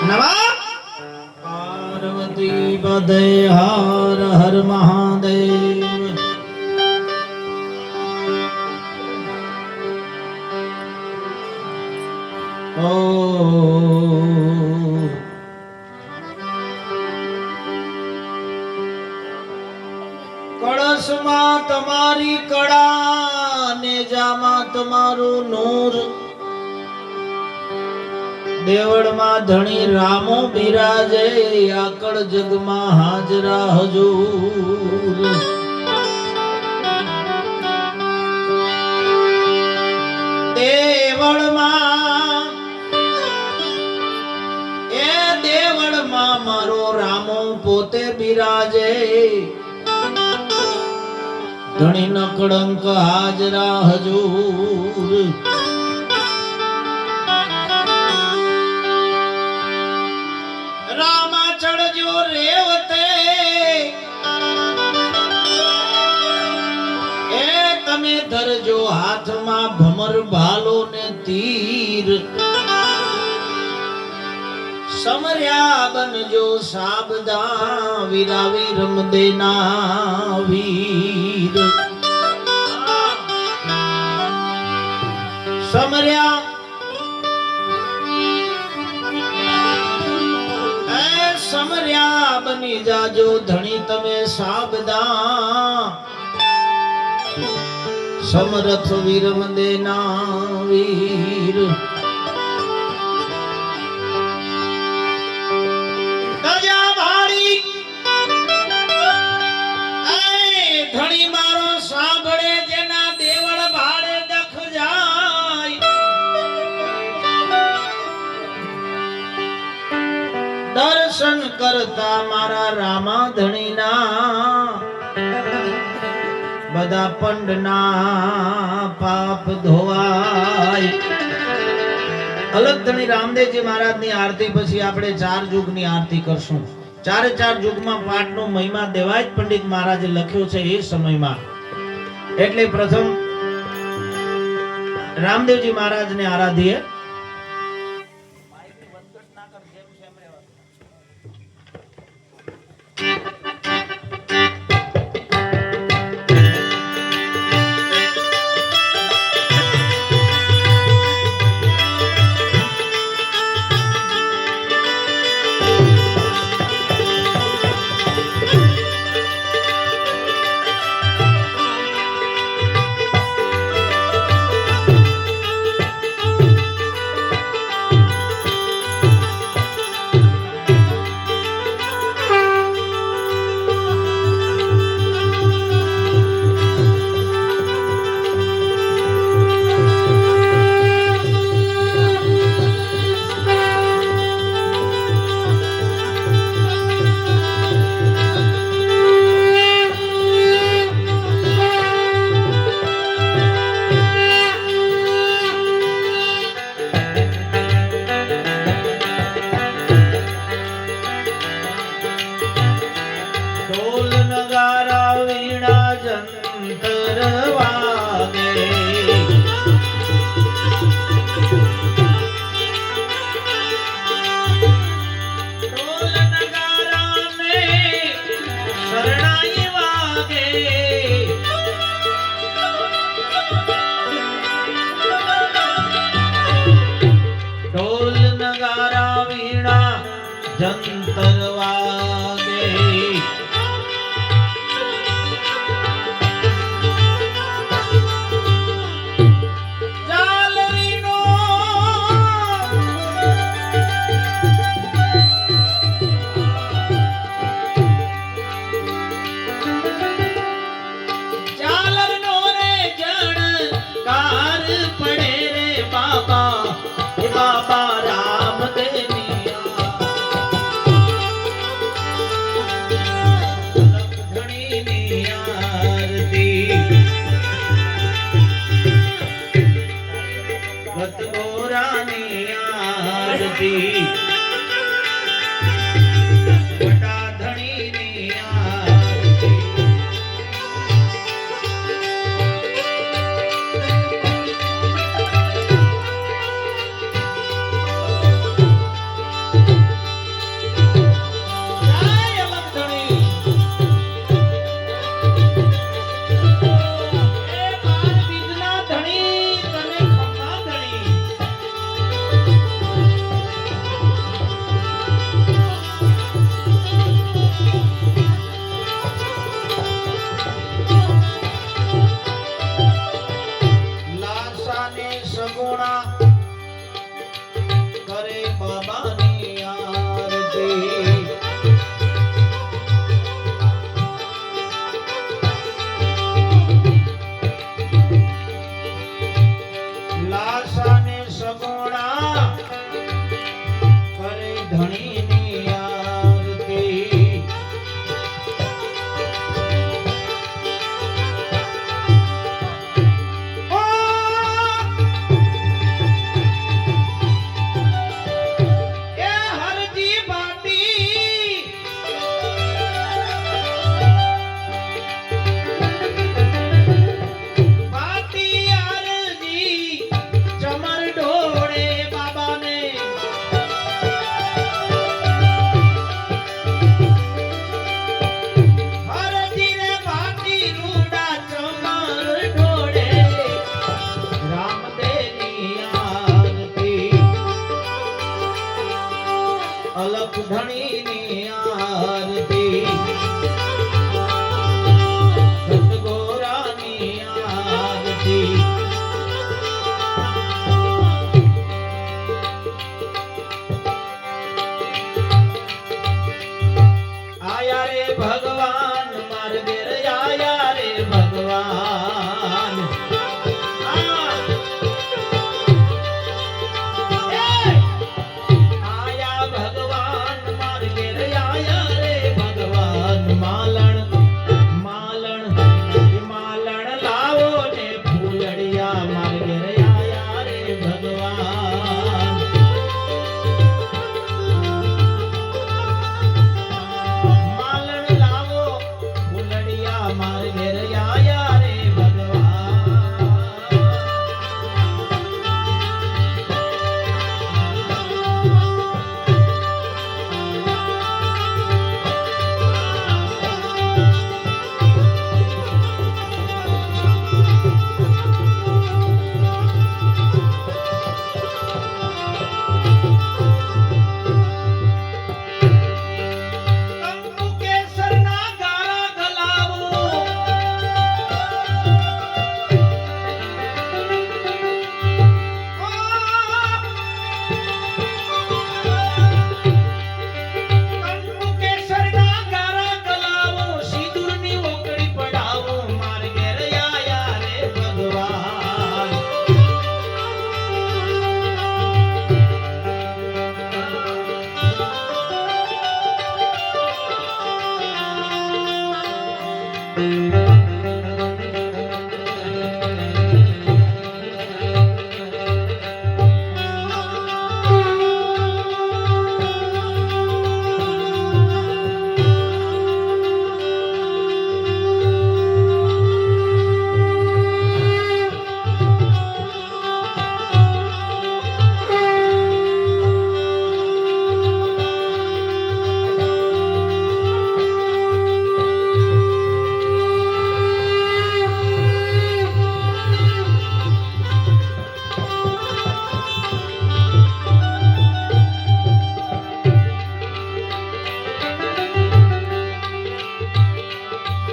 નમઃ પાર્વતી પદે હર હર મહાદેવ। ઓ કળશમાં તમારી કળા નેજામાં તમારું નૂર દેવળમાં ધણી રામો બિરાજે આકળ જગમાં હાજરા હજૂર। દેવળમાં મારો રામો પોતે બિરાજે ધણી નકળંક હાજરા હજૂર। રામા ચડજો રેવતે એ તમે ધરજો હાથમાં ભમર ભાલો ને તીર સમર્યા બનજો સાબદા વીરાવી રમદેના વીર। સમર્યા સમર્યા બની જાજો ધણી તમે સાબદા સમરથ વીરમદેના વીર। ધણી મારો સાંભળે જેના દેવળ ભાડે દખ જાય દર્શન કરતા મારા રામા ધણીના બધા પંડના પાપ ધોવાય। અલગ ધણી રામદેવજી મહારાજની આરતી પછી આપણે 4 યુગની આરતી કરશું। ચારે 4 યુગમાં પાઠનો મહિમા દેવાય પંડિત મહારાજે લખ્યો છે એ સમયમાં। એટલે પ્રથમ રામદેવજી મહારાજને આરાધીએ। જંતર વાગે જાલરીનો જાલરનો રે જણ કાર પડે રે બાબા એ બાબા રામદેવ ધણીની આરતી અલખ ધણીની આરતી સતગોરાની આરતી આયા રે ભગવાન માર ઘેર આયા રે ભગવાન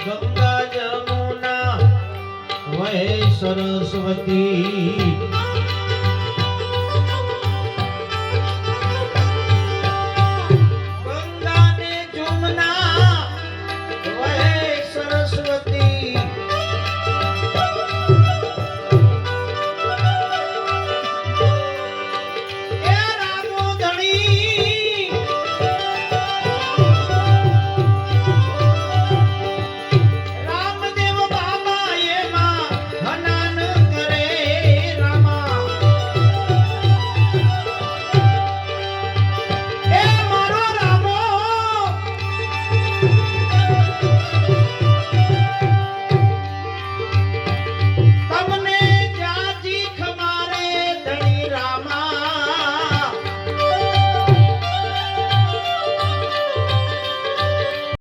ગંગા જમુના વહે સરસ્વતી